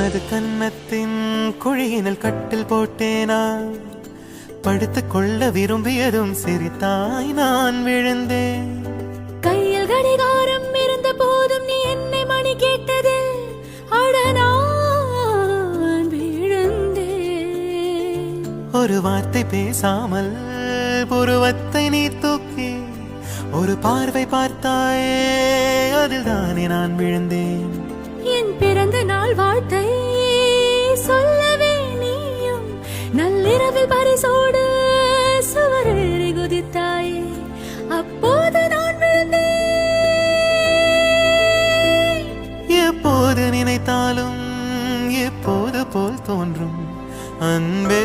உனது கன்னத்தின் குழியினில் கட்டில் போட்டேனா, படுத்துக் கொள்ள விரும்பியதும் சிரித்தாய் நான் விழுந்தேன். கையில் கடிகாரம் இருந்த போதும் நீ என்னை மணி கேட்டதில் நான் விழுந்தேன். ஒரு வார்த்தை பேசாமல் புருவத்தை நீ தூக்கி ஒரு பார்வை பார்த்தாயே, அதில் தானே நான் விழுந்தேன். என் பிறந்த நாள் வாழ்த்தை சொல்லவே நீயும் நள்ளிரவில் பரிசோடு சுவரேறி குதித்தாயே, அப்போது நான் விழுந்தேன். எப்போது நினைத்தாலும் எப்போது போல் தோன்றும் அன்பே.